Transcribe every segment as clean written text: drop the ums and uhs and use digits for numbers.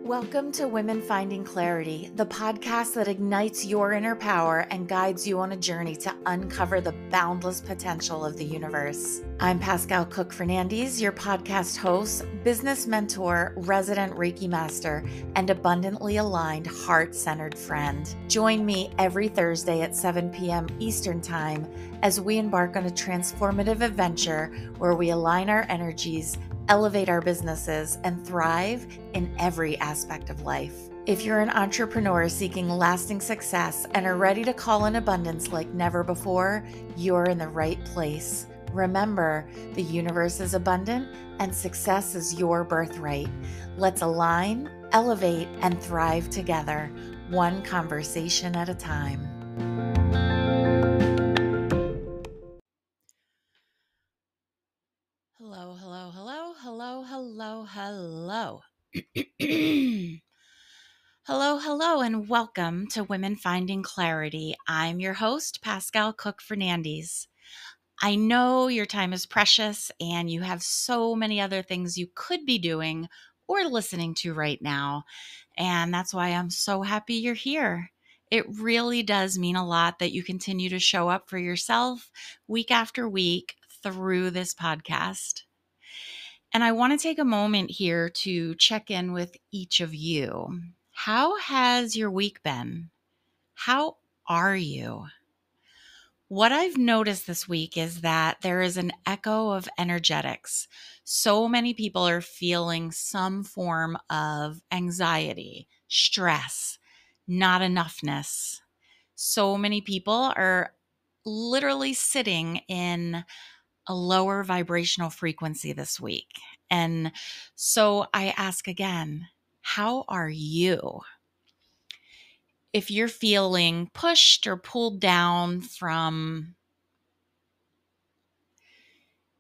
Welcome to Women Finding Clarity, the podcast that ignites your inner power and guides you on a journey to uncover the boundless potential of the universe. I'm Pascale Cook-Fernandez, your podcast host, business mentor, resident Reiki master, and abundantly aligned, heart-centered friend. Join me every Thursday at 7 p.m. Eastern Time as we embark on a transformative adventure where we align our energies, elevate our businesses, and thrive in every aspect of life. If you're an entrepreneur seeking lasting success and are ready to call in abundance like never before, you're in the right place. Remember, the universe is abundant and success is your birthright. Let's align, elevate, and thrive together, one conversation at a time. Hello, hello, hello, hello, hello, hello. Hello, hello, and welcome to Women Finding Clarity. I'm your host, Pascale Cook-Fernandez. I know your time is precious and you have so many other things you could be doing or listening to right now, and that's why I'm so happy you're here. It really does mean a lot that you continue to show up for yourself week after week through this podcast. And I want to take a moment here to check in with each of you. How has your week been? How are you? What I've noticed this week is that there is an echo of energetics. So many people are feeling some form of anxiety, stress, not enoughness. So many people are literally sitting in a lower vibrational frequency this week. And so I ask again, how are you? If you're feeling pushed or pulled down from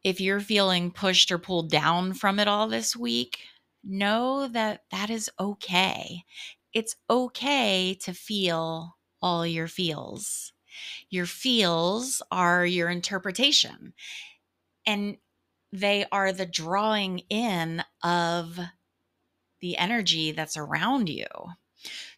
it all this week, know that that is okay. It's okay to feel all your feels. Your feels are your interpretation, and they are the drawing in of the energy that's around you.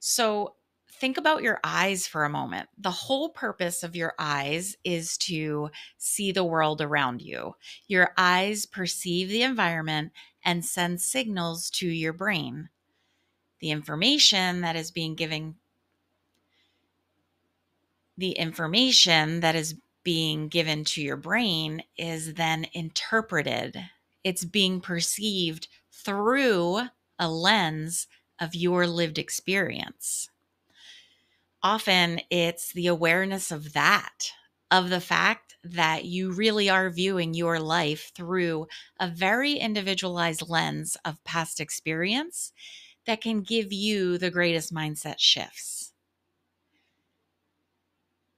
So think about your eyes for a moment. The whole purpose of your eyes is to see the world around you. Your eyes perceive the environment and send signals to your brain. The information that is being given to your brain is then interpreted. It's being perceived through a lens of your lived experience. Often it's the awareness of the fact that you really are viewing your life through a very individualized lens of past experience that can give you the greatest mindset shifts.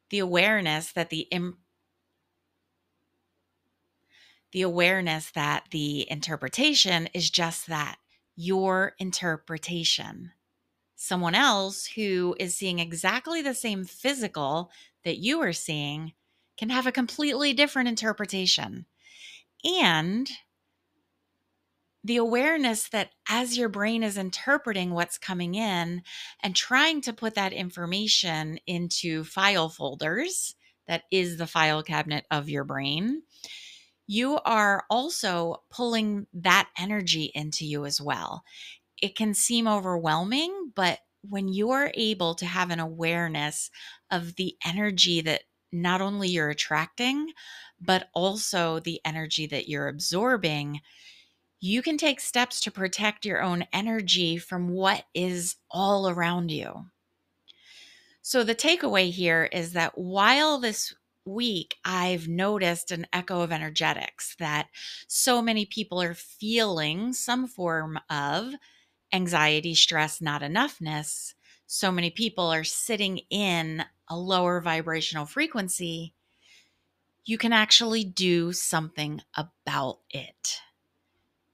The awareness that the interpretation is just that, your interpretation. Someone else who is seeing exactly the same physical that you are seeing can have a completely different interpretation. And the awareness that as your brain is interpreting what's coming in and trying to put that information into file folders, that is the file cabinet of your brain, you are also pulling that energy into you as well. It can seem overwhelming, but when you're able to have an awareness of the energy that not only you're attracting, but also the energy that you're absorbing, you can take steps to protect your own energy from what is all around you. So the takeaway here is that while this week I've noticed an echo of energetics, that so many people are feeling some form of anxiety, stress, not enoughness, so many people are sitting in a lower vibrational frequency, you can actually do something about it.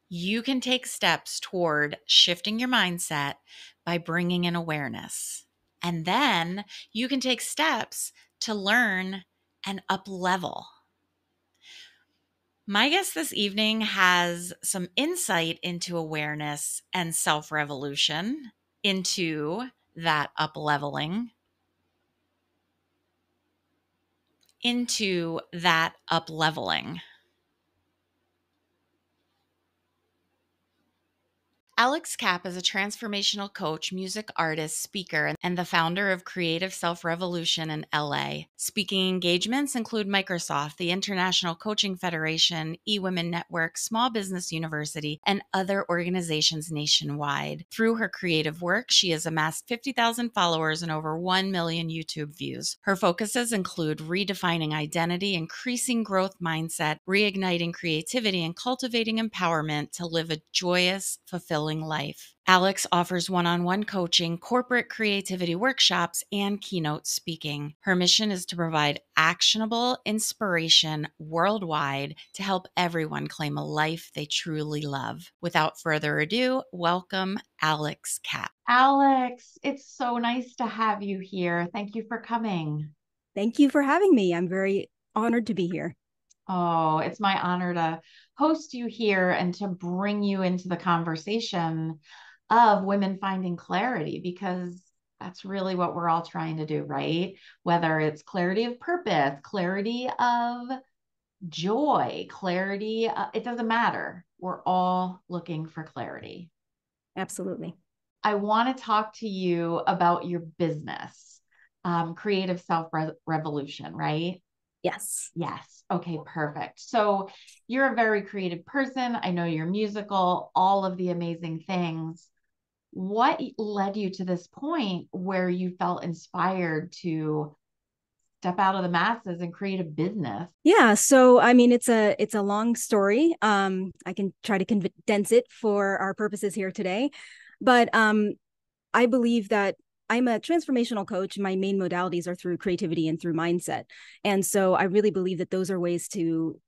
You can take steps toward shifting your mindset by bringing in awareness. And then you can take steps to learn and up level. My guest this evening has some insight into awareness and self revolution, into that up leveling, into that up leveling. Alex Cappe is a transformational coach, music artist, speaker, and the founder of Creative Self Revolution in LA. Speaking engagements include Microsoft, the International Coaching Federation, eWomen Network, Small Business University, and other organizations nationwide. Through her creative work, she has amassed 50,000 followers and over 1 million YouTube views. Her focuses include redefining identity, increasing growth mindset, reigniting creativity, and cultivating empowerment to live a joyous, fulfilling life. Alex offers one-on-one coaching, corporate creativity workshops, and keynote speaking. Her mission is to provide actionable inspiration worldwide to help everyone claim a life they truly love. Without further ado, welcome Alex Cappe. Alex, it's so nice to have you here. Thank you for coming. Thank you for having me. I'm very honored to be here. Oh, it's my honor to host you here and to bring you into the conversation of women finding clarity, because that's really what we're all trying to do, right? Whether it's clarity of purpose, clarity of joy, clarity, it doesn't matter. We're all looking for clarity. Absolutely. I want to talk to you about your business, Creative Self Revolution, right? Yes. Yes. Okay, perfect. So you're a very creative person. I know you're musical, all of the amazing things. What led you to this point where you felt inspired to step out of the masses and create a business? Yeah. So, I mean, it's a long story. I can try to condense it for our purposes here today, but I believe that I'm a transformational coach. My main modalities are through creativity and through mindset, and so I really believe that those are ways to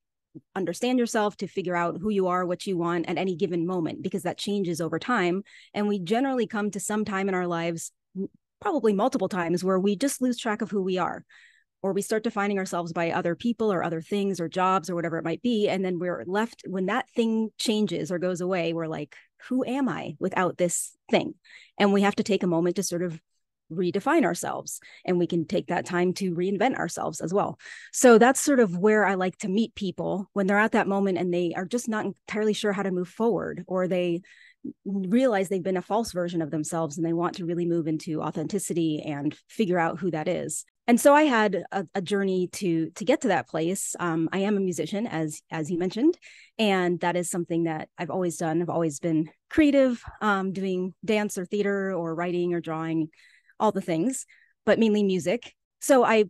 understand yourself, to figure out who you are, what you want at any given moment, because that changes over time. And we generally come to some time in our lives, probably multiple times, where we just lose track of who we are, or we start defining ourselves by other people or other things or jobs or whatever it might be. And then we're left, when that thing changes or goes away, we're like, who am I without this thing? And we have to take a moment to sort of redefine ourselves, and we can take that time to reinvent ourselves as well. So that's sort of where I like to meet people when they're at that moment and they are just not entirely sure how to move forward, or they realize they've been a false version of themselves and they want to really move into authenticity and figure out who that is. And so I had a journey to get to that place. I am a musician, as you mentioned, and that is something that I've always done. I've always been creative, doing dance or theater or writing or drawing, all the things, but mainly music. So I'm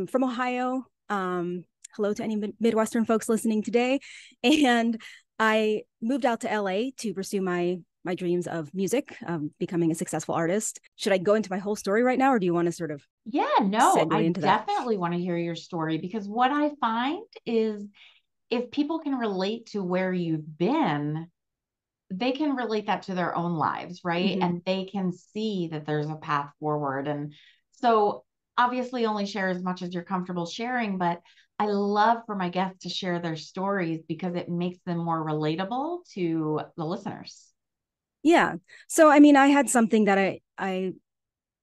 from Ohio. Hello to any Midwestern folks listening today. And I moved out to LA to pursue my dreams of music, becoming a successful artist. Should I go into my whole story right now, or do you want to sort of Yeah, no, segue I into that? definitely want to hear your story, because what I find is if people can relate to where you've been, they can relate that to their own lives, right? Mm-hmm. And they can see that there's a path forward. And so obviously only share as much as you're comfortable sharing, but I love for my guests to share their stories because it makes them more relatable to the listeners. Yeah. So I mean, I had something that I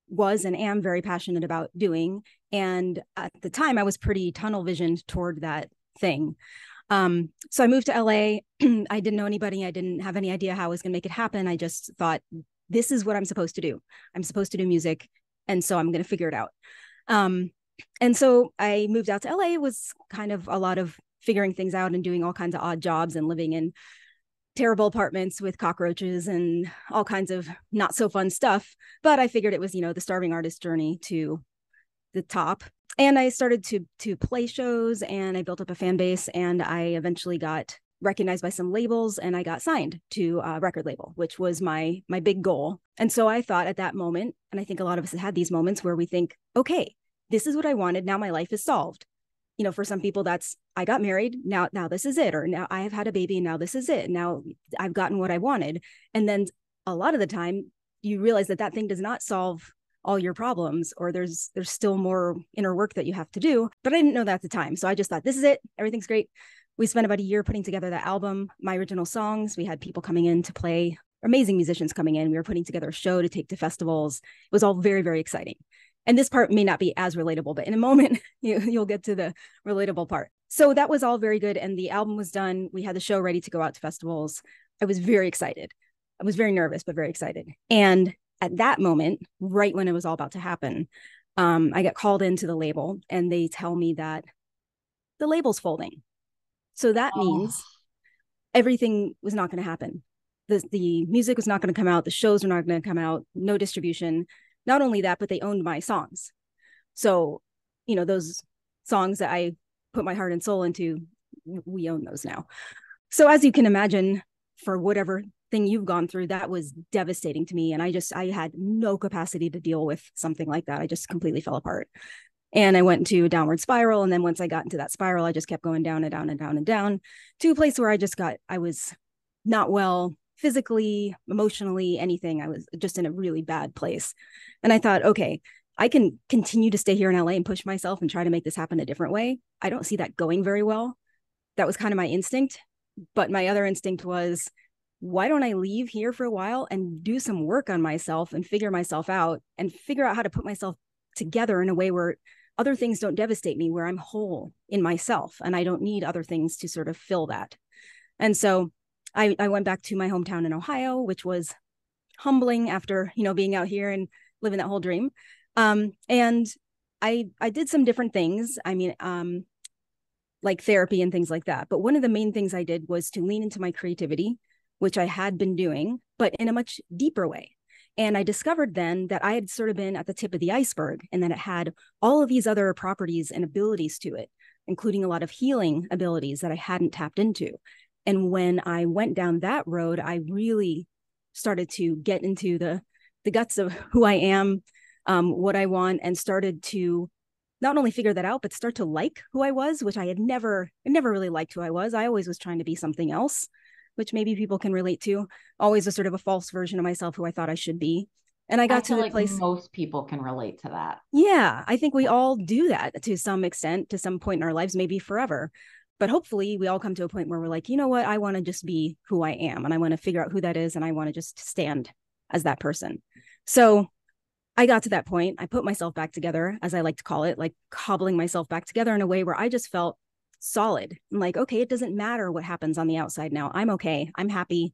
was and am very passionate about doing, and at the time, I was pretty tunnel visioned toward that thing. So I moved to LA. I didn't know anybody. I didn't have any idea how I was going to make it happen. I just thought, this is what I'm supposed to do. I'm supposed to do music. And so I'm going to figure it out. Um, and so I moved out to LA. It was kind of a lot of figuring things out and doing all kinds of odd jobs and living in terrible apartments with cockroaches and all kinds of not so fun stuff. But I figured it was, the starving artist journey to the top. And I started to play shows, and I built up a fan base, and I eventually got recognized by some labels, and I got signed to a record label, which was my big goal. And so I thought at that moment, and I think a lot of us have had these moments where we think, okay, this is what I wanted. Now my life is solved. For some people, that's, I got married. Now this is it. Or now I have had a baby and now this is it. Now I've gotten what I wanted. And then a lot of the time you realize that thing does not solve all your problems, or there's still more inner work that you have to do. But I didn't know that at the time. So I just thought, this is it. Everything's great. We spent about a year putting together the album, my original songs. We had people coming in to play, amazing musicians coming in. We were putting together a show to take to festivals. It was all very, very exciting. And this part may not be as relatable, but in a moment, you'll get to the relatable part. So that was all very good. And the album was done. We had the show ready to go out to festivals. I was very excited. I was very nervous, but very excited. And at that moment, right when it was all about to happen, I got called into the label and they tell me that the label's folding. So that Oh, means everything was not going to happen. The music was not going to come out. The shows were not going to come out. No distribution. Not only that, but they owned my songs. So, those songs that I put my heart and soul into, we own those now. So as you can imagine, for whatever thing you've gone through, that was devastating to me. And I had no capacity to deal with something like that. I just completely fell apart. And I went into a downward spiral. And then once I got into that spiral, I just kept going down and down and down and down to a place where I was not well physically, emotionally, anything. I was just in a really bad place. And I thought, okay, I can continue to stay here in LA and push myself and try to make this happen a different way. I don't see that going very well. That was kind of my instinct. But my other instinct was, why don't I leave here for a while and do some work on myself and figure myself out and figure out how to put myself together in a way where other things don't devastate me, where I'm whole in myself and I don't need other things to sort of fill that. And so I went back to my hometown in Ohio, which was humbling after, being out here and living that whole dream. And I did some different things. I mean, like therapy and things like that. But one of the main things I did was to lean into my creativity, which I had been doing, but in a much deeper way. And I discovered then that I had sort of been at the tip of the iceberg and that it had all of these other properties and abilities to it, including a lot of healing abilities that I hadn't tapped into. And when I went down that road, I really started to get into the guts of who I am, what I want, and started to not only figure that out, but start to like who I was, which I never really liked who I was. I always was trying to be something else, which maybe people can relate to. Always a sort of a false version of myself who I thought I should be. And I I got to feel the like place. most people can relate to that. Yeah, I think we Yeah. all do that to some extent, to some point in our lives, maybe forever. But hopefully we all come to a point where we're like, you know what? I want to just be who I am and I want to figure out who that is. And I want to just stand as that person. So I got to that point. I put myself back together, as I like to call it, like cobbling myself back together in a way where I just felt solid. I'm like, okay, it doesn't matter what happens on the outside now. I'm okay. I'm happy.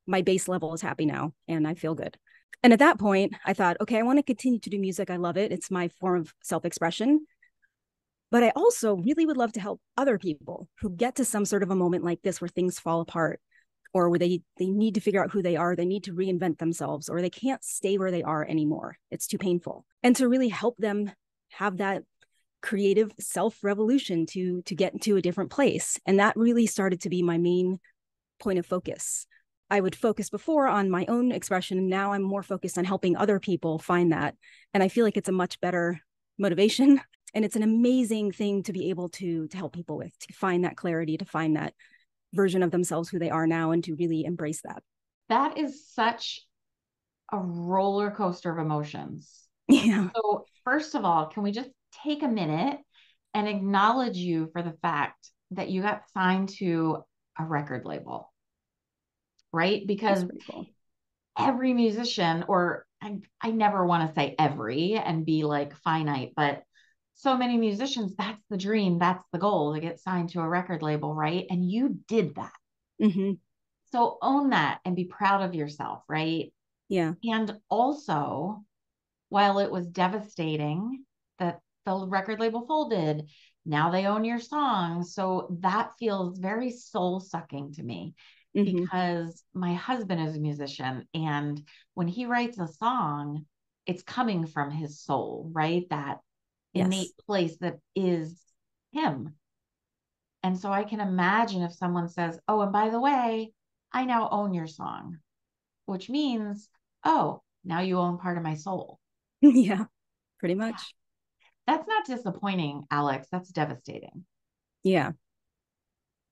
My base level is happy now, and I feel good. And at that point, I thought, okay, I want to continue to do music. I love it. It's my form of self-expression. But I also really would love to help other people who get to some sort of a moment like this where things fall apart or where they need to figure out who they are, they need to reinvent themselves, or they can't stay where they are anymore. It's too painful. And to really help them have that creative self-revolution to get into a different place. And that really started to be my main point of focus. I would focus before on my own expression, and now I'm more focused on helping other people find that. And I feel like it's a much better motivation. And it's an amazing thing to be able to help people with, to find that clarity, to find that version of themselves who they are now, and to really embrace that. That is such a roller coaster of emotions. Yeah. So, first of all, can we just take a minute and acknowledge you for the fact that you got signed to a record label, right? That's Because pretty cool. every musician, or I never want to say every and be like finite, but so many musicians, that's the dream, that's the goal to get signed to a record label, right? And you did that. Mm-hmm. So own that and be proud of yourself, right? Yeah. And also, while it was devastating that the record label folded, now they own your song. So that feels very soul sucking to me Mm-hmm. because my husband is a musician. And when he writes a song, it's coming from his soul, right? That Yes. innate place that is him. And so I can imagine if someone says, oh, and by the way, I now own your song, which means, oh, now you own part of my soul. Yeah, pretty Yeah. much. That's not disappointing, Alex. That's devastating. Yeah.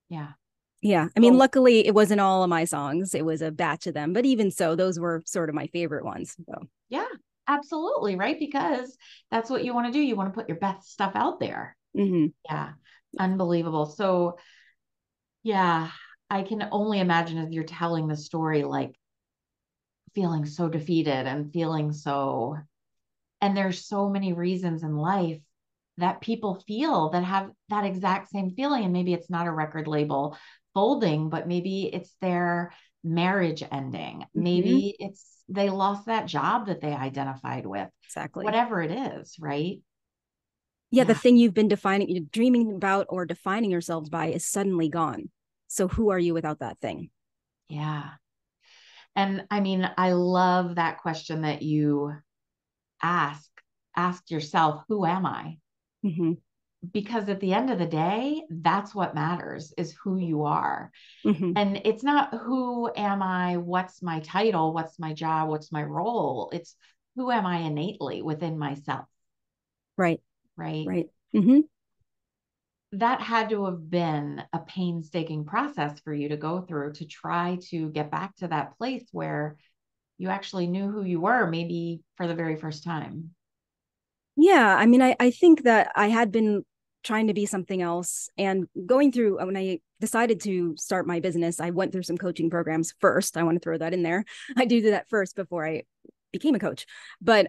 Yeah. Yeah. I mean, So, luckily it wasn't all of my songs. It was a batch of them, but even so, those were sort of my favorite ones. So, yeah, absolutely. Right. Because that's what you want to do. You want to put your best stuff out there. mm-hmm. Yeah. Unbelievable. So, Yeah. I can only imagine as you're telling the story, like feeling so defeated and feeling so, and there's so many reasons in life that people feel that have that exact same feeling. And maybe it's not a record label folding, but maybe it's their marriage ending. Hmm. Maybe it's they lost that job that they identified with, Exactly. whatever it is, right? Yeah, the Yeah. thing you've been defining, dreaming about or defining yourselves by is suddenly gone. So who are you without that thing? Yeah. And I mean, I love that question that you ask, ask yourself, who am I? Hmm. Because at the end of the day, that's what matters is who you are. Hmm. And it's not who am I, what's my title, what's my job, what's my role. It's who am I innately within myself, Right. right? Right. Hmm. That had to have been a painstaking process for you to go through to try to get back to that place where you actually knew who you were, maybe for the very first time. Yeah, I mean, I think that I had been trying to be something else and going through when I decided to start my business, I went through some coaching programs first. I want to throw that in there. I do that first before I became a coach. But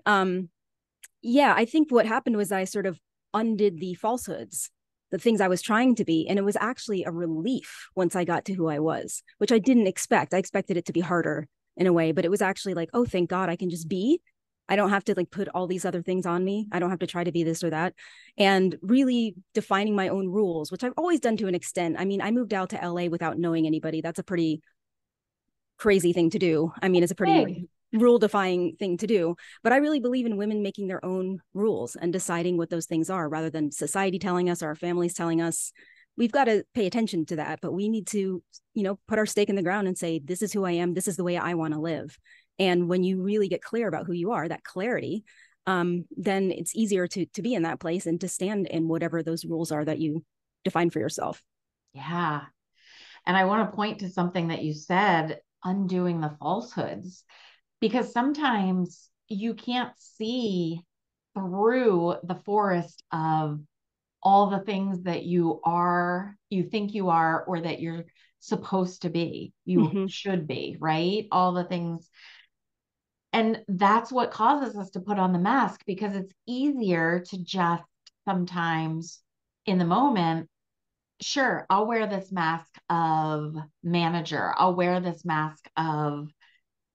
yeah, I think what happened was I sort of undid the falsehoods, the things I was trying to be, and it was actually a relief once I got to who I was, which I didn't expect. I expected it to be harder in a way, but it was actually like, oh, thank God I can just be. I don't have to like put all these other things on me. I don't have to try to be this or that. And really defining my own rules, which I've always done to an extent. I mean, I moved out to LA without knowing anybody. That's a pretty crazy thing to do. I mean, it's a pretty Big. rule defying thing to do. But I really believe in women making their own rules and deciding what those things are rather than society telling us or our families telling us. We've got to pay attention to that, but we need to, put our stake in the ground and say, this is who I am. This is the way I want to live. And when you really get clear about who you are, that clarity, then it's easier to be in that place and to stand in whatever those rules are that you define for yourself. Yeah. And I want to point to something that you said, undoing the falsehoods, because sometimes you can't see through the forest of all the things that you are, you think you are, or that you're supposed to be, you Mm-hmm. should be, right? All the things. And that's what causes us to put on the mask because it's easier to just sometimes in the moment, sure, I'll wear this mask of manager, I'll wear this mask of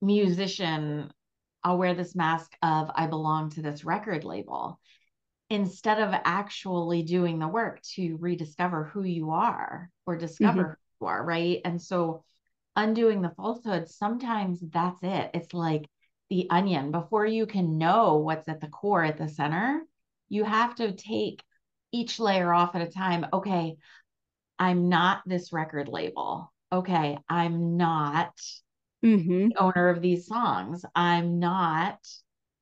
musician, I'll wear this mask of I belong to this record label instead of actually doing the work to rediscover who you are or Mm-hmm. discover who you are, right? And so undoing the falsehoods, sometimes that's it. It's like the onion. Before you can know what's at the core, at the center, you have to take each layer off at a time. Okay, I'm not this record label. Okay, I'm not Mm-hmm. the owner of these songs. I'm not,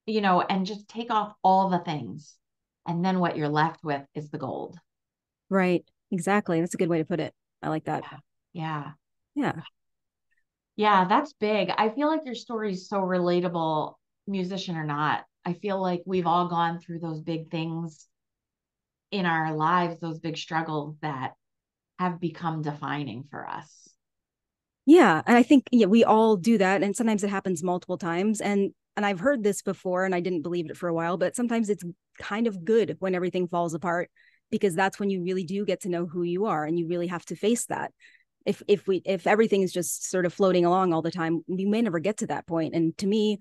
and just take off all the things. And then what you're left with is the gold. Right. Exactly. That's a good way to put it. I like that. Yeah. Yeah. Yeah. Yeah, that's big. I feel like your story is so relatable, musician or not. I feel like we've all gone through those big things in our lives, those big struggles that have become defining for us. Yeah. And I think we all do that. And sometimes it happens multiple times. And I've heard this before and I didn't believe it for a while, but sometimes it's kind of good when everything falls apart because that's when you really do get to know who you are and you really have to face that. If everything is just sort of floating along all the time, we may never get to that point. And to me,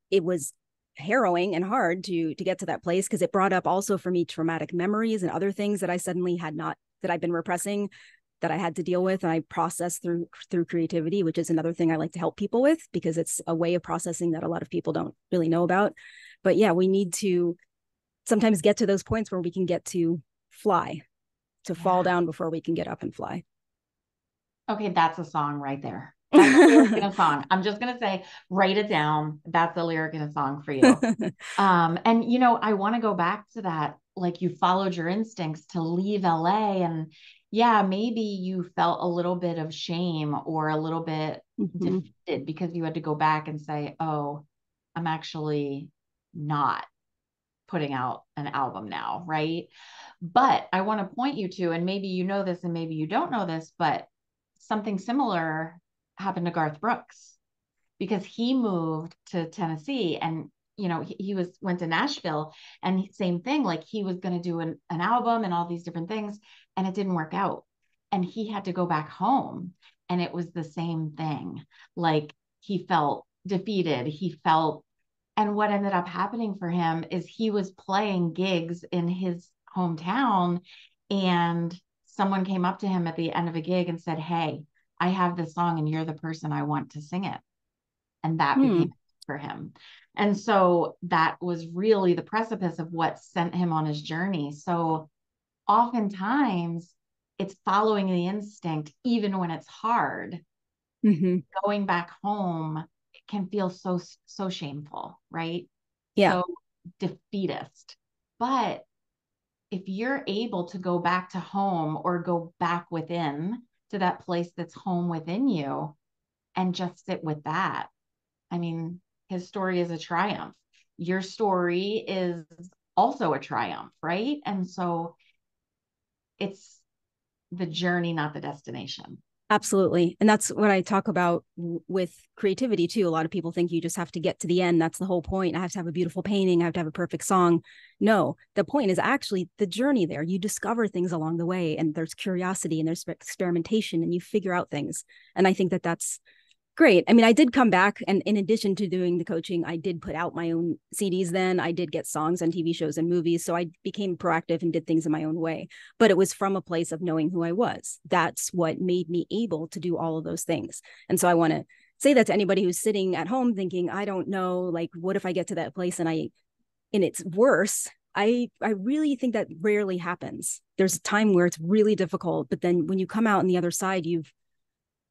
it was harrowing and hard to get to that place because it brought up also for me traumatic memories and other things that I suddenly had not that I've been repressing that I had to deal with and I processed through creativity, which is another thing I like to help people with because it's a way of processing that a lot of people don't really know about. But yeah, we need to sometimes get to those points where we can get to fly, to fall Yeah. down before we can get up and fly. Okay, that's a song right there. That's a lyric in a song. I'm just gonna say, write it down. That's a lyric in a song for you. And I want to go back to that. Like you followed your instincts to leave LA, and yeah, maybe you felt a little bit of shame or a little bit Mm-hmm. defeated because you had to go back and say, "Oh, I'm actually not putting out an album now, right?" But I want to point you to, and maybe you know this and maybe you don't know this, but something similar happened to Garth Brooks because he moved to Tennessee and he went to Nashville and same thing, like he was going to do an album and all these different things and it didn't work out. And he had to go back home and it was the same thing. Like he felt defeated. And what ended up happening for him is he was playing gigs in his hometown and someone came up to him at the end of a gig and said, "Hey, I have this song and you're the person I want to sing it." And that became for him. And so that was really the precipice of what sent him on his journey. So oftentimes it's following the instinct, even when it's hard. Going back home can feel so shameful, right? Yeah. So defeatist. But if you're able to go back to home or go back within to that place that's home within you and just sit with that, I mean, his story is a triumph. Your story is also a triumph, right? And so it's the journey, not the destination. Absolutely. And that's what I talk about with creativity too. A lot of people think you just have to get to the end. That's the whole point. I have to have a beautiful painting. I have to have a perfect song. No, the point is actually the journey there. You discover things along the way and there's curiosity and there's experimentation and you figure out things. And I think that that's great. I mean, I did come back and in addition to doing the coaching, I did put out my own CDs then. I did get songs on TV shows and movies. So I became proactive and did things in my own way. But it was from a place of knowing who I was. That's what made me able to do all of those things. And so I want to say that to anybody who's sitting at home thinking, I don't know, like, what if I get to that place and it's worse? I really think that rarely happens. There's a time where it's really difficult, but then when you come out on the other side,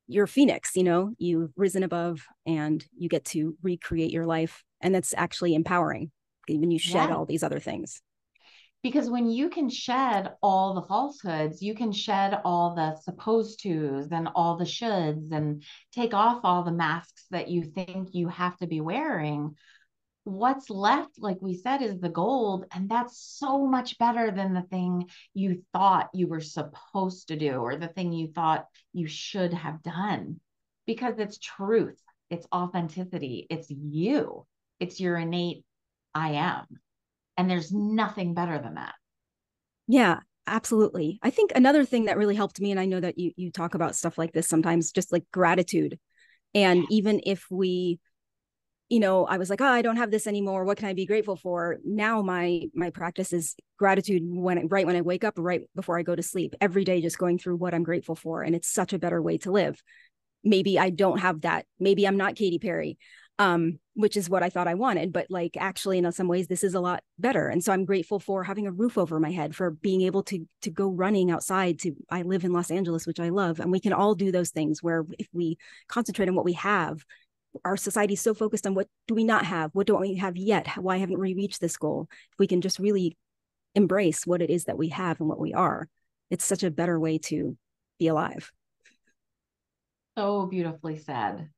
you're a phoenix, you've risen above and you get to recreate your life. And that's actually empowering when you shed all these other things. Because when you can shed all the falsehoods, you can shed all the supposed tos and all the shoulds and take off all the masks that you think you have to be wearing. What's left, like we said, is the gold. And that's so much better than the thing you thought you were supposed to do or the thing you thought you should have done. Because it's truth, it's authenticity, it's you, it's your innate I am. And there's nothing better than that. Yeah, absolutely. I think another thing that really helped me, and I know that you talk about stuff like this sometimes, just like gratitude. And even if I was like, oh, I don't have this anymore. What can I be grateful for? Now my practice is gratitude right when I wake up, right before I go to sleep, every day, just going through what I'm grateful for. And it's such a better way to live. Maybe I don't have that. Maybe I'm not Katy Perry, which is what I thought I wanted. But like, actually, in some ways, this is a lot better. And so I'm grateful for having a roof over my head, for being able to go running outside. I live in Los Angeles, which I love. And we can all do those things where if we concentrate on what we have, our society is so focused on what do we not have? What don't we have yet? Why haven't we reached this goal? If we can just really embrace what it is that we have and what we are, it's such a better way to be alive. So beautifully said.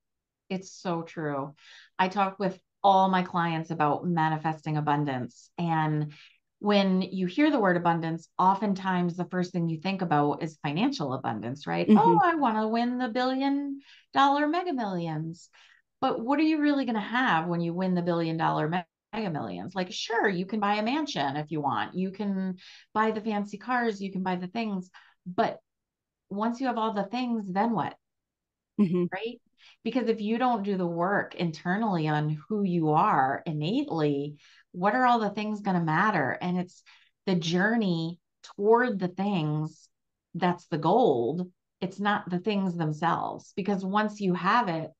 It's so true. I talk with all my clients about manifesting abundance. And when you hear the word abundance, oftentimes the first thing you think about is financial abundance, right? Oh, I want to win the $1 billion mega millions. But what are you really going to have when you win the $1 billion mega millions? Like, sure, you can buy a mansion if you want. You can buy the fancy cars, you can buy the things. But once you have all the things, then what? Right? Because if you don't do the work internally on who you are innately, what are all the things going to matter? And it's the journey toward the things that's the gold. It's not the things themselves. Because once you have it,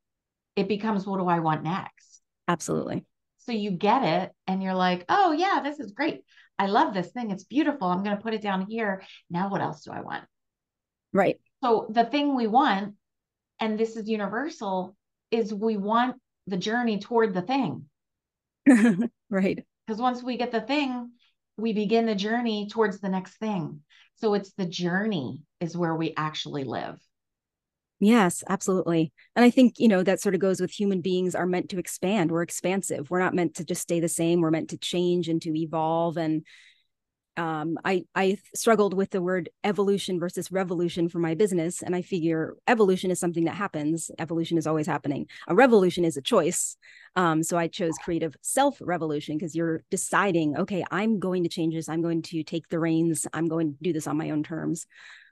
it becomes, what do I want next? Absolutely. So you get it and you're like, oh, yeah, this is great. I love this thing. It's beautiful. I'm going to put it down here. Now, what else do I want? Right. So the thing we want, and this is universal, is we want the journey toward the thing. Right. Because once we get the thing, we begin the journey towards the next thing. So it's the journey is where we actually live. Yes, absolutely. And I think, that sort of goes with human beings are meant to expand. We're expansive. We're not meant to just stay the same. We're meant to change and to evolve. And I struggled with the word evolution versus revolution for my business, and I figure evolution is something that happens. Evolution is always happening. A revolution is a choice. So I chose creative self-revolution because you're deciding, okay, I'm going to change this. I'm going to take the reins. I'm going to do this on my own terms.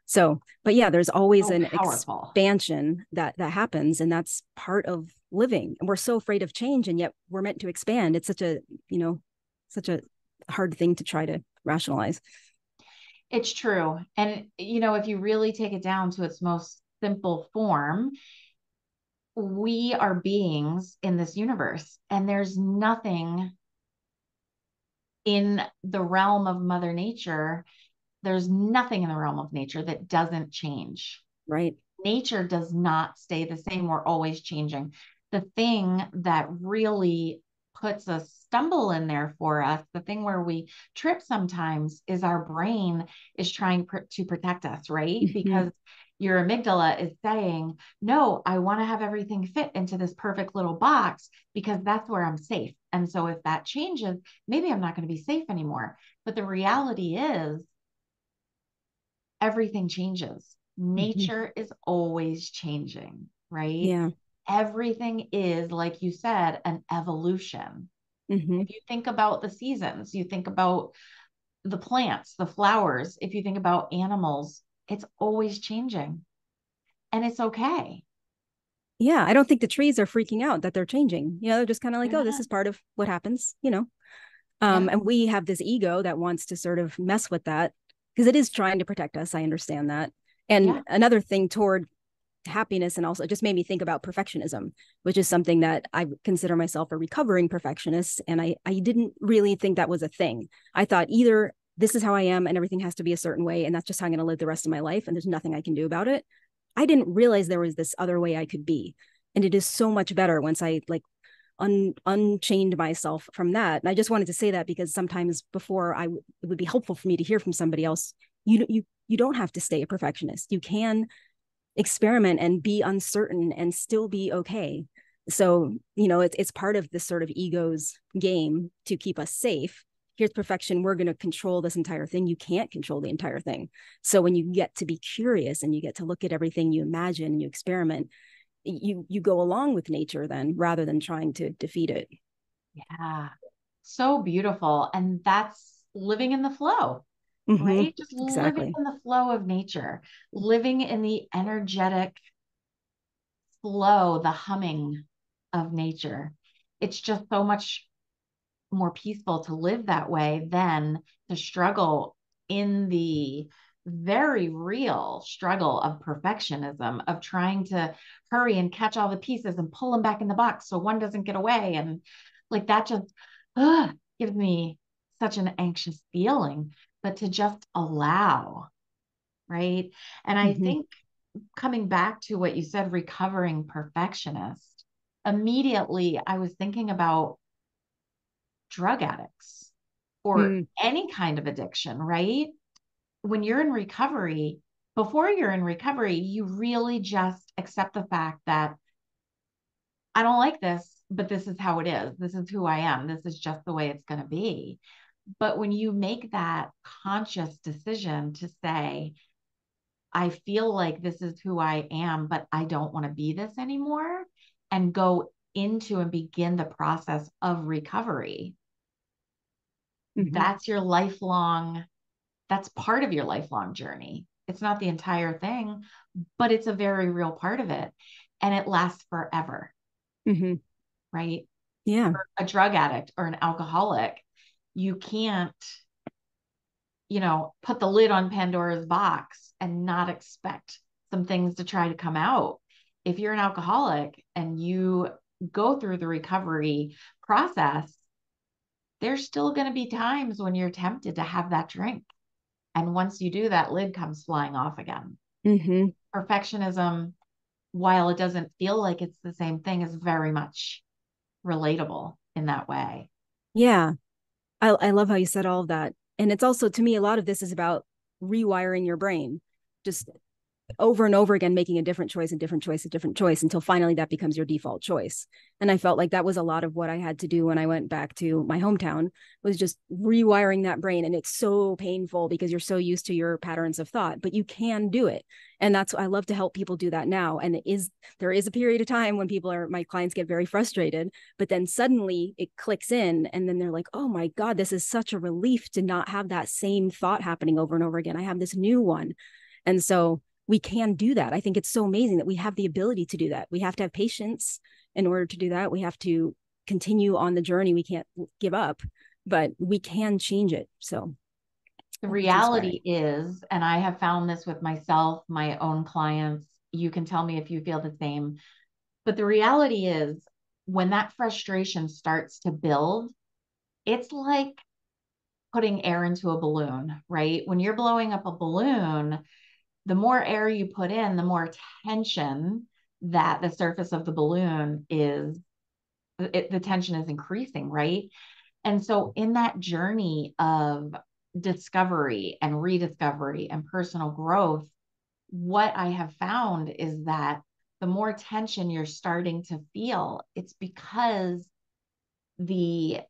So, but yeah, there's always So an powerful. expansion that happens, and that's part of living. And we're so afraid of change, and yet we're meant to expand. It's such a, such a hard thing to try to rationalize. It's true. And, if you really take it down to its most simple form, we are beings in this universe, and there's nothing in the realm of Mother Nature. There's nothing in the realm of nature that doesn't change. Right. Nature does not stay the same. We're always changing. The thing that really puts a stumble in there for us, the thing where we trip sometimes, is our brain is trying to protect us, right? Mm-hmm. Because your amygdala is saying, no, I want to have everything fit into this perfect little box because that's where I'm safe. And so if that changes, maybe I'm not going to be safe anymore. But the reality is, everything changes. Mm-hmm. Nature is always changing, right? Yeah. Everything is, like you said, an evolution. Mm-hmm. If you think about the seasons, you think about the plants, the flowers, if you think about animals, it's always changing, and it's okay. Yeah. I don't think the trees are freaking out that they're changing. They're just kind of like, They're oh, this not. is part of what happens, Yeah. And we have this ego that wants to sort of mess with that because it is trying to protect us. I understand that. And Yeah. another thing toward happiness, and also just made me think about perfectionism, which is something that I consider myself a recovering perfectionist. And I didn't really think that was a thing. I thought either this is how I am and everything has to be a certain way, and that's just how I'm going to live the rest of my life, and there's nothing I can do about it. I didn't realize there was this other way I could be. And it is so much better once I like unchained myself from that. And I just wanted to say that because sometimes before it would be helpful for me to hear from somebody else. You don't have to stay a perfectionist. You can experiment and be uncertain and still be okay. So, it's part of this sort of ego's game to keep us safe. Here's perfection. We're going to control this entire thing. You can't control the entire thing. So when you get to be curious and you get to look at everything, you imagine and you experiment, you go along with nature then rather than trying to defeat it. Yeah. So beautiful. And that's living in the flow, Mm-hmm. right? Just living Exactly. in the flow of nature, living in the energetic flow, the humming of nature. It's just so much more peaceful to live that way than to struggle in the very real struggle of perfectionism, of trying to hurry and catch all the pieces and pull them back in the box so one doesn't get away. And like that just gives me such an anxious feeling, but to just allow, right? And I Mm-hmm. think, coming back to what you said, recovering perfectionist, immediately I was thinking about drug addicts or Mm-hmm. any kind of addiction, right? When you're in recovery, before you're in recovery, you really just accept the fact that I don't like this, but this is how it is. This is who I am. This is just the way it's going to be. But when you make that conscious decision to say, I feel like this is who I am, but I don't want to be this anymore, and go into and begin the process of recovery, Mm-hmm. that's part of your lifelong journey. It's not the entire thing, but it's a very real part of it. And it lasts forever, Mm-hmm. right? Yeah. For a drug addict or an alcoholic, you can't, put the lid on Pandora's box and not expect some things to try to come out. If you're an alcoholic and you go through the recovery process, there's still going to be times when you're tempted to have that drink. And once you do, that lid comes flying off again. Mm-hmm. Perfectionism, while it doesn't feel like it's the same thing, is very much relatable in that way. Yeah. I love how you said all of that. And it's also, to me, a lot of this is about rewiring your brain. Just over and over again, making a different choice, a different choice, a different choice, until finally that becomes your default choice. And I felt like that was a lot of what I had to do when I went back to my hometown, was just rewiring that brain. And it's so painful because you're so used to your patterns of thought, but you can do it. And that's, I love to help people do that now. And there is a period of time when my clients get very frustrated, but then suddenly it clicks in, and then they're like, oh my God, this is such a relief to not have that same thought happening over and over again. I have this new one. And so we can do that. I think it's so amazing that we have the ability to do that. We have to have patience in order to do that. We have to continue on the journey. We can't give up, but we can change it. So the reality is, and I have found this with myself, my own clients, you can tell me if you feel the same, but the reality is when that frustration starts to build, it's like putting air into a balloon, right? When you're blowing up a balloon, the more air you put in, the more tension that the surface of the balloon is, the tension is increasing, right? And so in that journey of discovery and rediscovery and personal growth, what I have found is that the more tension you're starting to feel, it's because the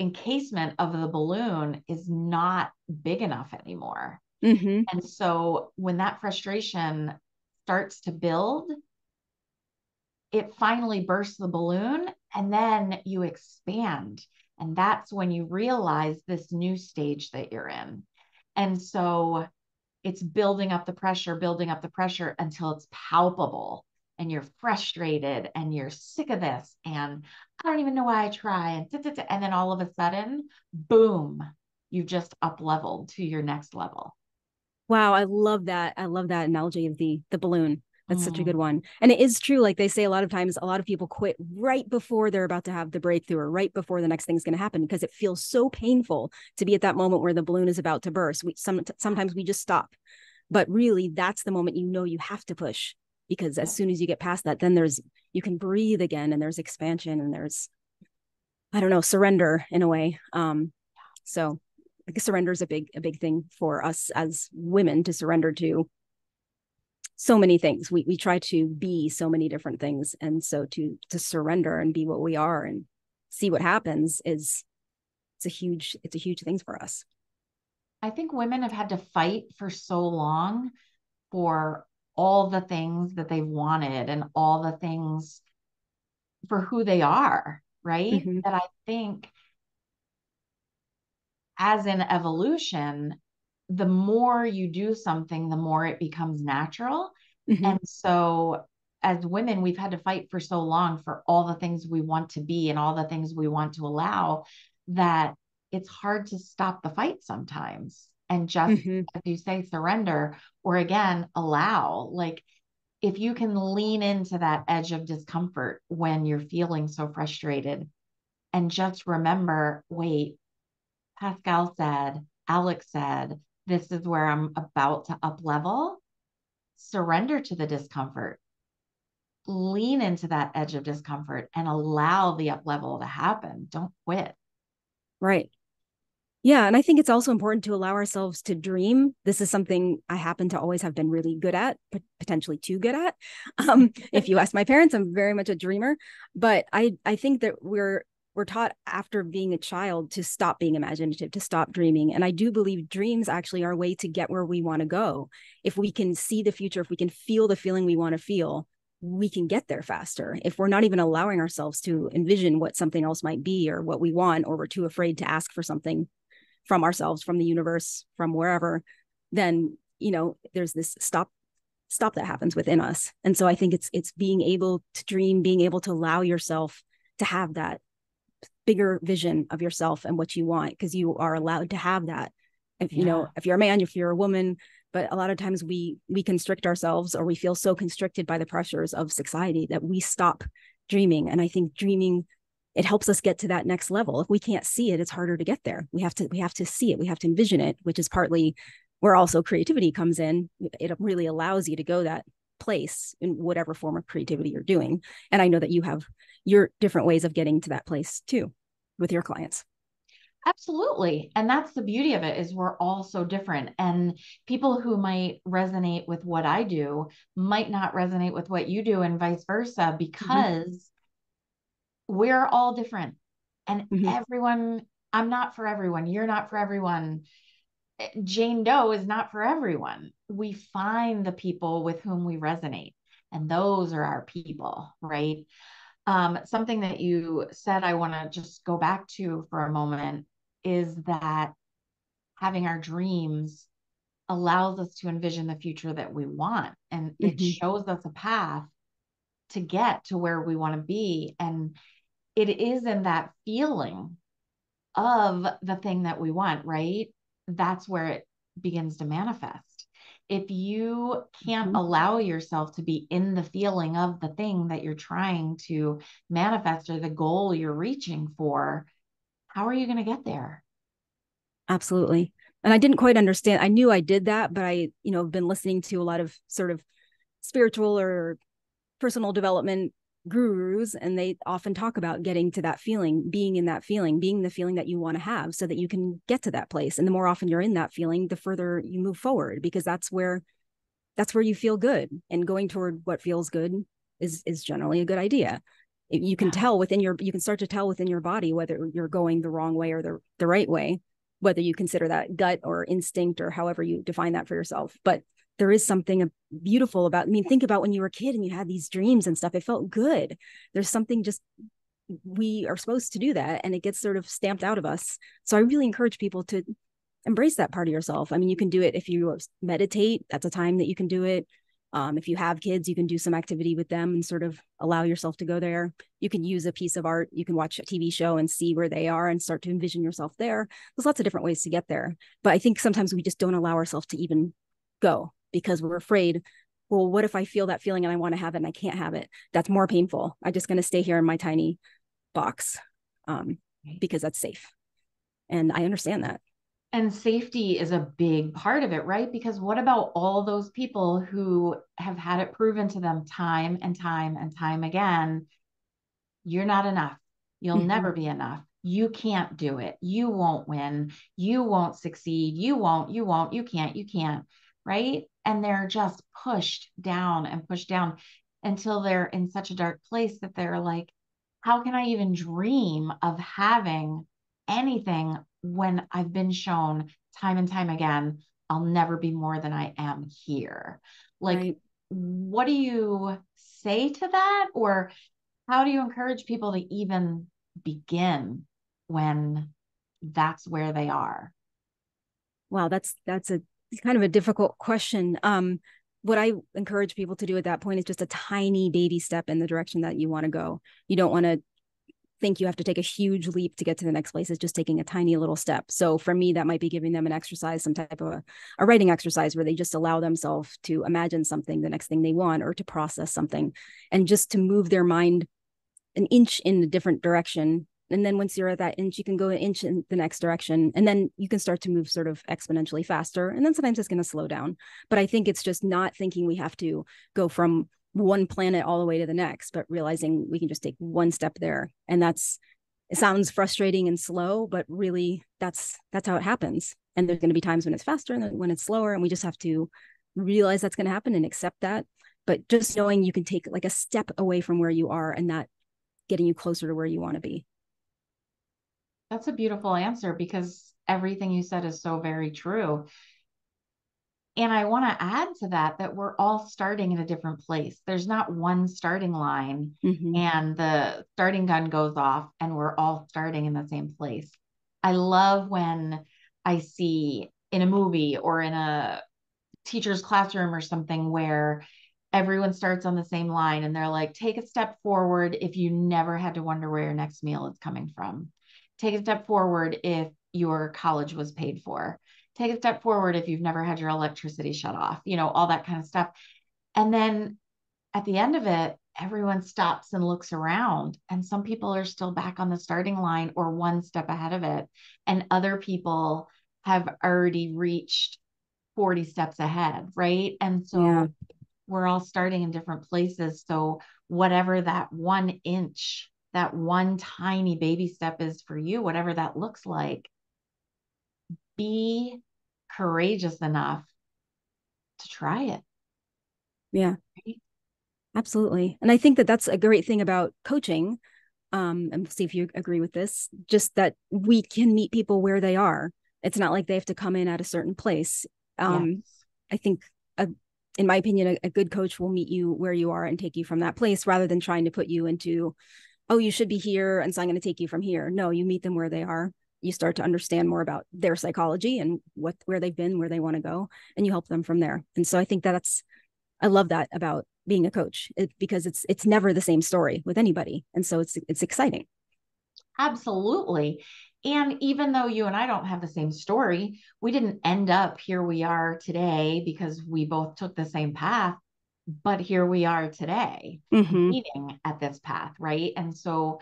encasement of the balloon is not big enough anymore. Mm-hmm. And so when that frustration starts to build, it finally bursts the balloon, and then you expand. And that's when you realize this new stage that you're in. And so it's building up the pressure until it's palpable and you're frustrated and you're sick of this. And I don't even know why I try. And then all of a sudden, boom, you've just up leveled to your next level. Wow, I love that. I love that analogy of the balloon. That's such a good one. And it is true. Like they say, a lot of times, a lot of people quit right before they're about to have the breakthrough, or right before the next thing's going to happen, because it feels so painful to be at that moment where the balloon is about to burst. Sometimes we just stop, but really that's the moment you have to push, because as soon as you get past that, then you can breathe again, and there's expansion, and there's, I don't know, surrender in a way. So I guess surrender is a big thing for us as women, to surrender to so many things. We try to be so many different things, and so to surrender and be what we are and see what happens it's a huge thing for us. I think women have had to fight for so long for all the things that they've wanted and all the things for who they are, right? Mm-hmm. That I think, as in evolution, the more you do something, the more it becomes natural. Mm-hmm. And so as women, we've had to fight for so long for all the things we want to be and all the things we want to allow, that it's hard to stop the fight sometimes and just, Mm-hmm. as you say, surrender, or again, allow. Like, if you can lean into that edge of discomfort when you're feeling so frustrated, and just remember, wait, Pascal said, Alex said, this is where I'm about to up level. Surrender to the discomfort, lean into that edge of discomfort, and allow the up level to happen. Don't quit. Right. Yeah. And I think it's also important to allow ourselves to dream. This is something I happen to always have been really good at, but potentially too good at. If you ask my parents, I'm very much a dreamer, but I think that we're taught after being a child to stop being imaginative, to stop dreaming. And I do believe dreams actually are a way to get where we want to go. If we can see the future, if we can feel the feeling we want to feel, we can get there faster. If we're not even allowing ourselves to envision what something else might be, or what we want, or we're too afraid to ask for something from ourselves, from the universe, from wherever, then, there's this stop that happens within us. And so I think it's being able to dream, being able to allow yourself to have that bigger vision of yourself and what you want, because you are allowed to have that. If if you're a man, if you're a woman, but a lot of times we constrict ourselves, or we feel so constricted by the pressures of society that we stop dreaming. And I think dreaming, it helps us get to that next level. If we can't see it, it's harder to get there. We have to see it. We have to envision it, which is partly where also creativity comes in. It really allows you to go that place in whatever form of creativity you're doing. And I know that you have your different ways of getting to that place too with your clients. Absolutely. And that's the beauty of it, is we're all so different. And people who might resonate with what I do might not resonate with what you do, and vice versa, Hmm. because we're all different. And Hmm. everyone, I'm not for everyone. You're not for everyone. Jane Doe is not for everyone. We find the people with whom we resonate, and those are our people, right? Something that you said I want to just go back to for a moment is that having our dreams allows us to envision the future that we want, and it Hmm. shows us a path to get to where we want to be. And it is in that feeling of the thing that we want, right? That's where it begins to manifest. If you can't Hmm. allow yourself to be in the feeling of the thing that you're trying to manifest, or the goal you're reaching for, how are you going to get there? Absolutely. And I didn't quite understand. I knew I did that, but I, have been listening to a lot of sort of spiritual or personal development gurus, and they often talk about getting to that feeling, being in that feeling, being the feeling that you want to have so that you can get to that place. And the more often you're in that feeling, the further you move forward, because that's where you feel good. And going toward what feels good is generally a good idea. You can Yeah. tell you can start to tell within your body whether you're going the wrong way or the right way, whether you consider that gut or instinct or however you define that for yourself. But there is something beautiful about, I mean, think about when you were a kid and you had these dreams and stuff. It felt good. There's something just, we are supposed to do that, and it gets sort of stamped out of us. So I really encourage people to embrace that part of yourself. I mean, you can do it if you meditate, that's a time that you can do it. If you have kids, you can do some activity with them and sort of allow yourself to go there. You can use a piece of art. You can watch a TV show and see where they are and start to envision yourself there. There's lots of different ways to get there. But I think sometimes we just don't allow ourselves to even go because we're afraid. Well, what if I feel that feeling and I want to have it and I can't have it? That's more painful. I'm just going to stay here in my tiny box um, because that's safe. And I understand that. And safety is a big part of it, right? Because what about all those people who have had it proven to them time and time and time again, you're not enough. You'll Mm-hmm. never be enough. You can't do it. You won't win. You won't succeed. You can't, right? And they're just pushed down and pushed down until they're in such a dark place that they're like, how can I even dream of having anything when I've been shown time and time again, I'll never be more than I am here? Like, Right. what do you say to that? Or how do you encourage people to even begin when that's where they are? Wow, that's a kind of a difficult question. What I encourage people to do at that point is just a tiny baby step in the direction that you want to go. You don't want to think you have to take a huge leap to get to the next place. It's just taking a tiny little step. So for me, that might be giving them an exercise, some type of a writing exercise where they just allow themselves to imagine something, the next thing they want, or to process something, and just to move their mind an inch in a different direction. And then once you're at that inch, you can go an inch in the next direction. And then you can start to move sort of exponentially faster. And then sometimes it's going to slow down. But I think it's just not thinking we have to go from one planet all the way to the next, but realizing we can just take one step there. And it sounds frustrating and slow, but really that's how it happens. And there's going to be times when it's faster and when it's slower. And we just have to realize that's going to happen and accept that. But just knowing you can take like a step away from where you are, and that getting you closer to where you want to be. That's a beautiful answer, because everything you said is so very true. And I want to add to that that we're all starting in a different place. There's not one starting line Mm-hmm. and the starting gun goes off and we're all starting in the same place. I love when I see in a movie or in a teacher's classroom or something where everyone starts on the same line and they're like, take a step forward if you never had to wonder where your next meal is coming from. Take a step forward if your college was paid for. Take a step forward if you've never had your electricity shut off, all that kind of stuff. And then at the end of it, everyone stops and looks around, and some people are still back on the starting line or one step ahead of it. And other people have already reached 40 steps ahead, right? And Yeah. so we're all starting in different places. So whatever that 1 inch, that one tiny baby step is for you, whatever that looks like, be courageous enough to try it. Yeah, Right? absolutely. And I think that that's a great thing about coaching. And see if you agree with this, just that we can meet people where they are. It's not like they have to come in at a certain place. Yes. I think, in my opinion, a good coach will meet you where you are and take you from that place rather than trying to put you into, oh, you should be here, and so I'm going to take you from here. No, you meet them where they are. You start to understand more about their psychology and where they've been, where they want to go, and you help them from there. And so I think I love that about being a coach, because it's never the same story with anybody, and so it's exciting. Absolutely. And even though you and I don't have the same story, we didn't end up here we are today because we both took the same path, but here we are today, Mm-hmm. meeting at this path, right? And so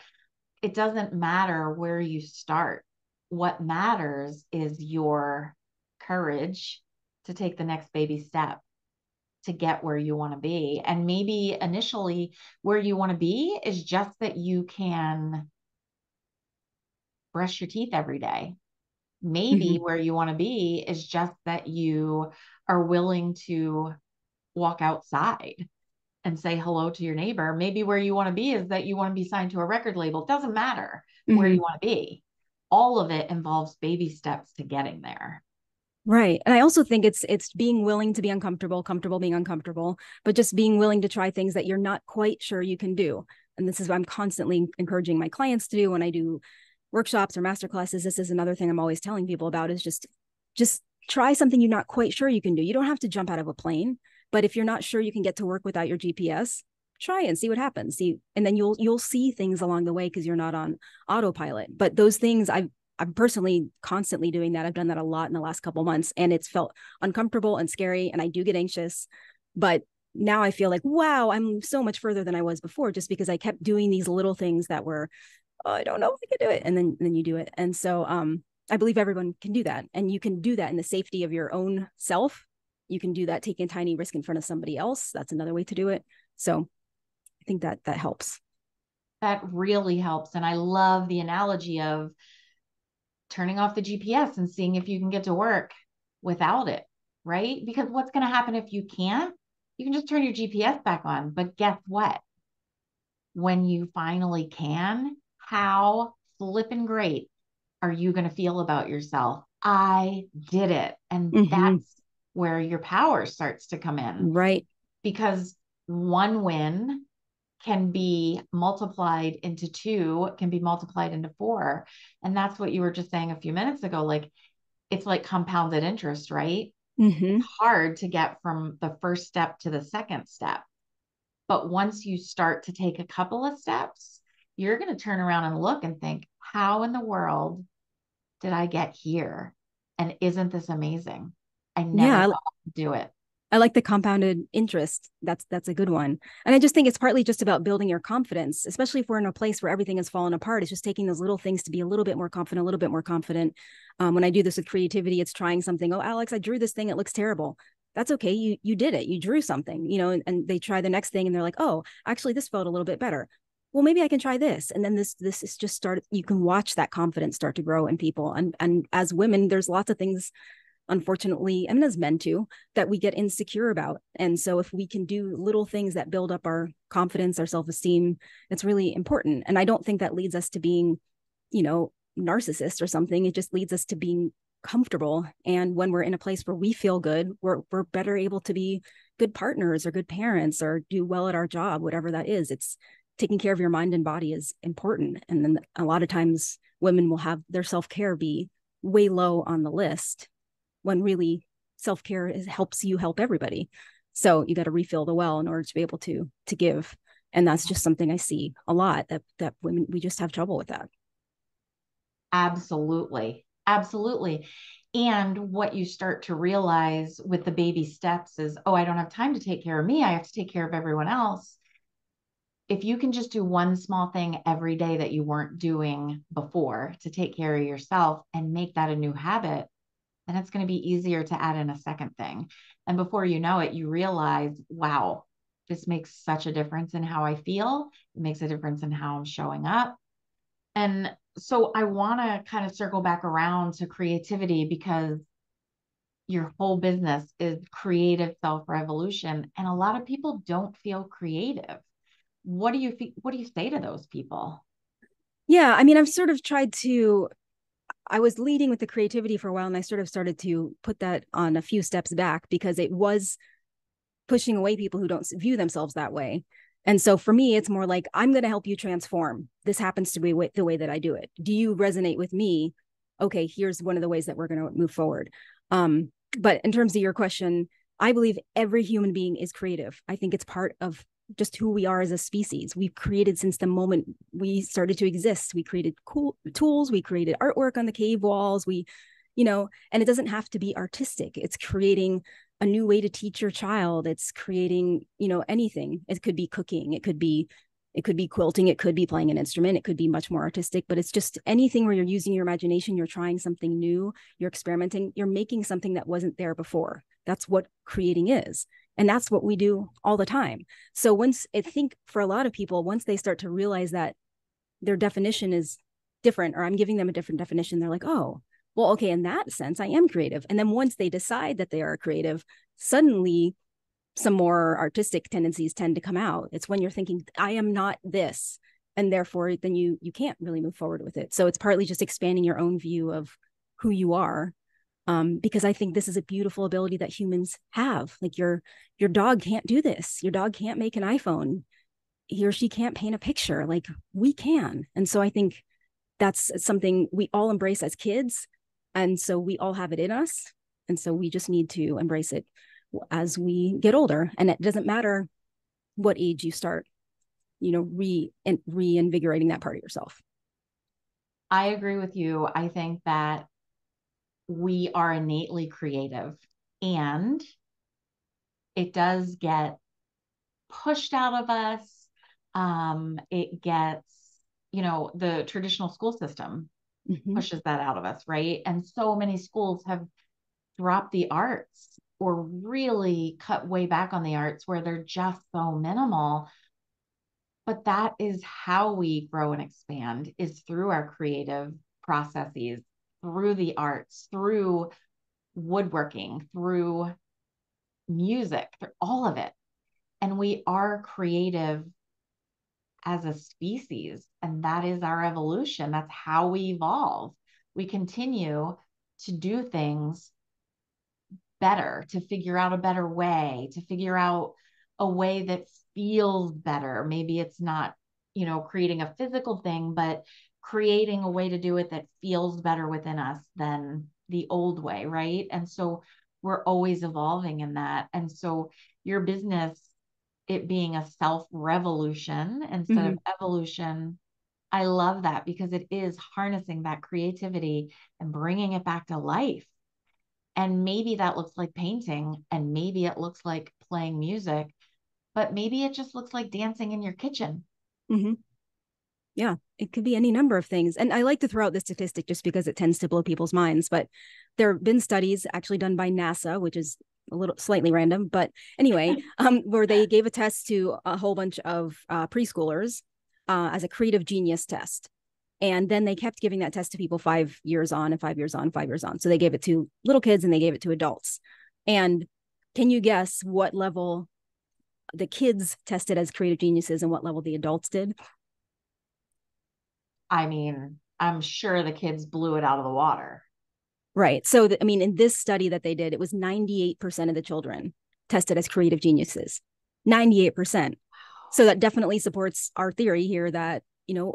it doesn't matter where you start. What matters is your courage to take the next baby step to get where you want to be. And maybe initially, where you want to be is just that you can brush your teeth every day. Maybe Mm-hmm. where you want to be is just that you are willing to walk outside and say hello to your neighbor. Maybe where you want to be is that you want to be signed to a record label. It doesn't matter where Mm-hmm. you want to be. All of it involves baby steps to getting there. Right. And I also think it's being willing to be uncomfortable, comfortable being uncomfortable, but just being willing to try things that you're not quite sure you can do. And this is what I'm constantly encouraging my clients to do when I do workshops or master classes. This is another thing I'm always telling people about, is just try something you're not quite sure you can do. You don't have to jump out of a plane, but if you're not sure you can get to work without your GPS, try it and see what happens. See, and then you'll see things along the way because you're not on autopilot. But those things I'm personally constantly doing that. I've done that a lot in the last couple of months, and it's felt uncomfortable and scary, and I do get anxious. But now I feel like, wow, I'm so much further than I was before, just because I kept doing these little things that were, oh, I don't know if I can do it, and then you do it. And so I believe everyone can do that, and you can do that in the safety of your own self. You can do that taking a tiny risk in front of somebody else. That's another way to do it. So I think that helps. That really helps. And I love the analogy of turning off the GPS and seeing if you can get to work without it, right? Because what's going to happen if you can't? You can just turn your GPS back on. But guess what? When you finally can, how flippin' great are you going to feel about yourself? I did it. And Mm-hmm. that's where your power starts to come in, Right. because one win can be multiplied into two, can be multiplied into four. And that's what you were just saying a few minutes ago. Like, it's like compounded interest, right? It's Mm-hmm. hard to get from the first step to the second step. But once you start to take a couple of steps, you're going to turn around and look and think, how in the world did I get here? And isn't this amazing? I never Yeah, thought I could do it. I like the compounded interest. That's a good one. And I just think it's partly just about building your confidence, especially if we're in a place where everything has fallen apart. It's just taking those little things to be a little bit more confident, a little bit more confident. When I do this with creativity, it's trying something. Oh, Alex, I drew this thing. It looks terrible. That's okay. You did it. You drew something, and they try the next thing and they're like, oh, actually, this felt a little bit better. Well, maybe I can try this. And then this is just started. You can watch that confidence start to grow in people. And as women, there's lots of things, unfortunately, I mean, as men too, that we get insecure about. And so if we can do little things that build up our confidence, our self-esteem, it's really important. And I don't think that leads us to being, narcissists or something. It just leads us to being comfortable. And when we're in a place where we feel good, we're better able to be good partners or good parents or do well at our job, whatever that is. It's taking care of your mind and body is important. And then a lot of times women will have their self-care be way low on the list, when really self-care helps you help everybody. So you got to refill the well in order to be able to give. And that's just something I see a lot, that women, we just have trouble with that. Absolutely. Absolutely. And what you start to realize with the baby steps is, oh, I don't have time to take care of me. I have to take care of everyone else. If you can just do one small thing every day that you weren't doing before to take care of yourself and make that a new habit, then it's going to be easier to add in a second thing. And before you know it, you realize, wow, this makes such a difference in how I feel. It makes a difference in how I'm showing up. And so I want to kind of circle back around to creativity, because your whole business is creative self-revolution, and a lot of people don't feel creative. What do you say to those people? Yeah, I mean, I've sort of tried to, I was leading with the creativity for a while, and I sort of started to put that on a few steps back because it was pushing away people who don't view themselves that way. And so for me, it's more like, I'm going to help you transform. This happens to be the way that I do it. Do you resonate with me? Okay, here's one of the ways that we're going to move forward. But in terms of your question, I believe every human being is creative. I think it's part of just who we are as a species. We've created since the moment we started to exist. We created cool tools. We created artwork on the cave walls. And it doesn't have to be artistic. It's creating a new way to teach your child. It's creating, anything. It could be cooking. It could be quilting. It could be playing an instrument. It could be much more artistic, but it's just anything where you're using your imagination, you're trying something new, you're experimenting, you're making something that wasn't there before. That's what creating is. And that's what we do all the time. So I think for a lot of people, once they start to realize that their definition is different, or I'm giving them a different definition, they're like, oh, well, okay, in that sense, I am creative. And then once they decide that they are creative, suddenly some more artistic tendencies tend to come out. It's when you're thinking, I am not this. And therefore, then you can't really move forward with it. So it's partly just expanding your own view of who you are. Because I think this is a beautiful ability that humans have. Like your dog can't do this. Your dog can't make an iPhone. He or she can't paint a picture. Like we can. And so I think that's something we all embrace as kids. And so we all have it in us. And so we just need to embrace it as we get older. And it doesn't matter what age you start, reinvigorating that part of yourself. I agree with you. I think that we are innately creative, and it does get pushed out of us. It gets, the traditional school system Mm-hmm. pushes that out of us, right? And so many schools have dropped the arts, or really cut way back on the arts, where they're just so minimal. But that is how we grow and expand, is through our creative processes, through the arts, through woodworking, through music, through all of it. And we are creative as a species, and that is our evolution. That's how we evolve. We continue to do things better, to figure out a better way, to figure out a way that feels better. Maybe it's not, creating a physical thing, but creating a way to do it that feels better within us than the old way, right? And so we're always evolving in that. And so your business, it being a self revolution instead Mm-hmm. of evolution, I love that, because it is harnessing that creativity and bringing it back to life. And maybe that looks like painting, and maybe it looks like playing music, but maybe it just looks like dancing in your kitchen. Mm-hmm. Yeah, it could be any number of things. And I like to throw out this statistic just because it tends to blow people's minds. But there have been studies actually done by NASA, which is a little slightly random, but anyway, where they gave a test to a whole bunch of preschoolers as a creative genius test. And then they kept giving that test to people 5 years on and 5 years on, 5 years on. So they gave it to little kids and they gave it to adults. And can you guess what level the kids tested as creative geniuses and what level the adults did? I mean, I'm sure the kids blew it out of the water. Right. So, in this study that they did, it was 98% of the children tested as creative geniuses. 98%. So that definitely supports our theory here that,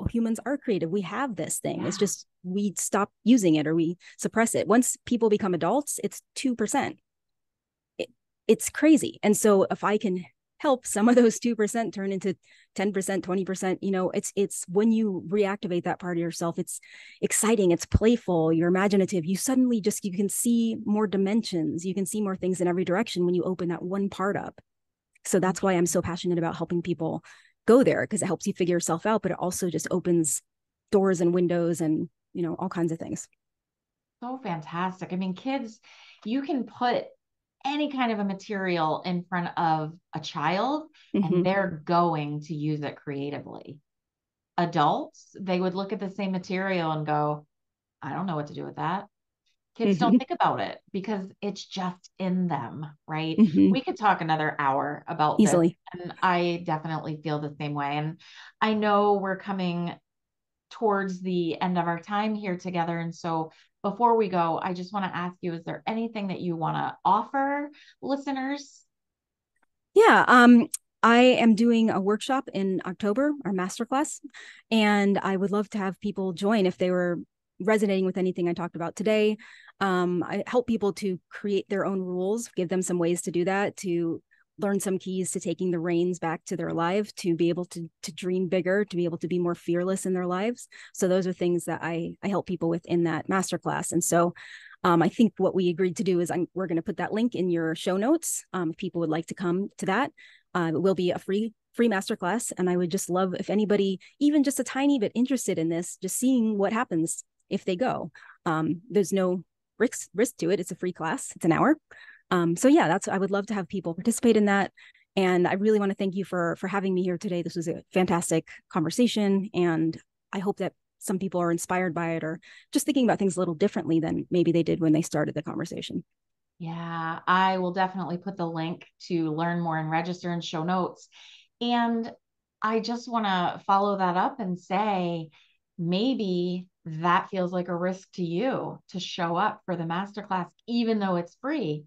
humans are creative. We have this thing. Yeah. It's just we stop using it or we suppress it. Once people become adults, it's 2%. It's crazy. And so if I can help some of those 2% turn into 10%, 20%, it's when you reactivate that part of yourself, it's exciting, it's playful, you're imaginative, you can see more dimensions, you can see more things in every direction when you open that one part up. So that's why I'm so passionate about helping people go there, because it helps you figure yourself out, but it also just opens doors and windows and all kinds of things. So fantastic. I mean, kids, you can put any kind of a material in front of a child, and Mm-hmm. they're going to use it creatively. adults, they would look at the same material and go, I don't know what to do with that. Kids don't think about it because it's just in them, right? Mm-hmm. We could talk another hour about this, Easily. and I definitely feel the same way. And I know we're coming towards the end of our time here together. And so before we go, I just want to ask you, is there anything that you want to offer listeners? Yeah. I am doing a workshop in October, our masterclass, and I would love to have people join if they were resonating with anything I talked about today. I help people to create their own rules, give them some ways to do that, to learn some keys to taking the reins back to their life, to be able to dream bigger, to be able to be more fearless in their lives. So those are things that I help people with in that masterclass. And so I think what we agreed to do is we're going to put that link in your show notes. If people would like to come to that, it will be a free masterclass. And I would just love if anybody, even just a tiny bit interested in this, just seeing what happens if they go. There's no risk to it. It's a free class. It's an hour. So yeah, I would love to have people participate in that. And I really want to thank you for having me here today. This was a fantastic conversation. And I hope that some people are inspired by it or just thinking about things a little differently than maybe they did when they started the conversation. Yeah, I will definitely put the link to learn more and register in show notes. And I just want to follow that up and say, maybe that feels like a risk to you to show up for the masterclass, even though it's free.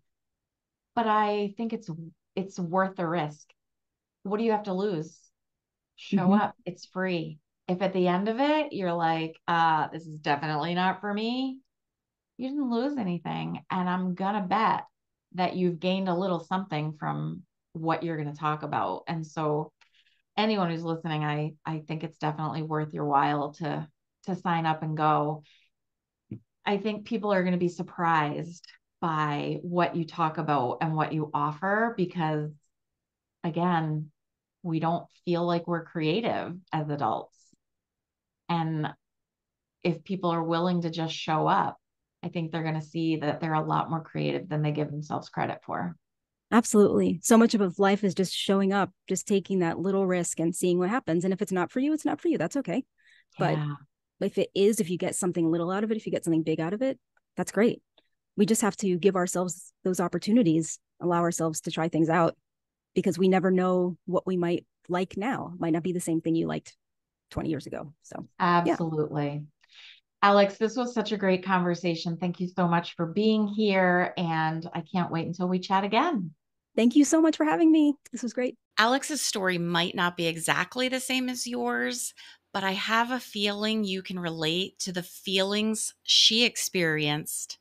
But I think it's worth the risk. What do you have to lose? Show Mm-hmm. up. It's free. If at the end of it, you're like, this is definitely not for me, you didn't lose anything. And I'm going to bet that you've gained a little something from what you're going to talk about. And so anyone who's listening, I think it's definitely worth your while to sign up and go. I think people are going to be surprised by what you talk about and what you offer because again, we don't feel like we're creative as adults. And if people are willing to just show up, I think they're going to see that they're a lot more creative than they give themselves credit for. Absolutely. So much of life is just showing up, just taking that little risk and seeing what happens. And if it's not for you, it's not for you. That's okay. But Yeah. if it is, if you get something little out of it, if you get something big out of it, that's great. We just have to give ourselves those opportunities, allow ourselves to try things out because we never know what we might like now. It might not be the same thing you liked 20 years ago. So, yeah. Absolutely. Alex, this was such a great conversation. Thank you so much for being here. And I can't wait until we chat again. Thank you so much for having me. This was great. Alex's story might not be exactly the same as yours, but I have a feeling you can relate to the feelings she experienced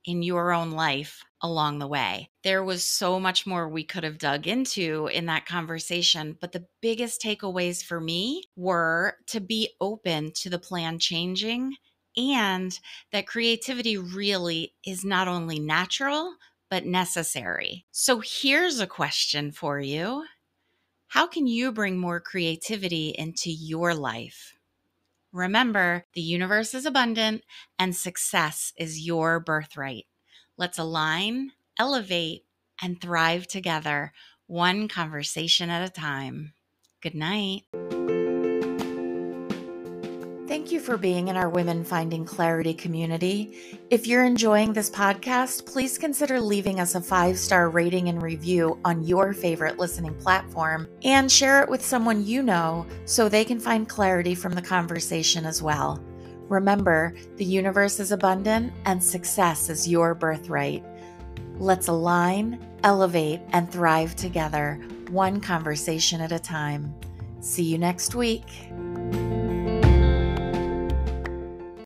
in your own life along the way. There was so much more we could have dug into in that conversation, but the biggest takeaways for me were to be open to the plan changing and that creativity really is not only natural, but necessary. So here's a question for you. How can you bring more creativity into your life? Remember, the universe is abundant and success is your birthright. Let's align, elevate, and thrive together, one conversation at a time. Good night. Thank you for being in our Women Finding Clarity community. If you're enjoying this podcast, please consider leaving us a 5-star rating and review on your favorite listening platform and share it with someone you know so they can find clarity from the conversation as well. Remember, the universe is abundant and success is your birthright. Let's align, elevate, and thrive together, one conversation at a time. See you next week.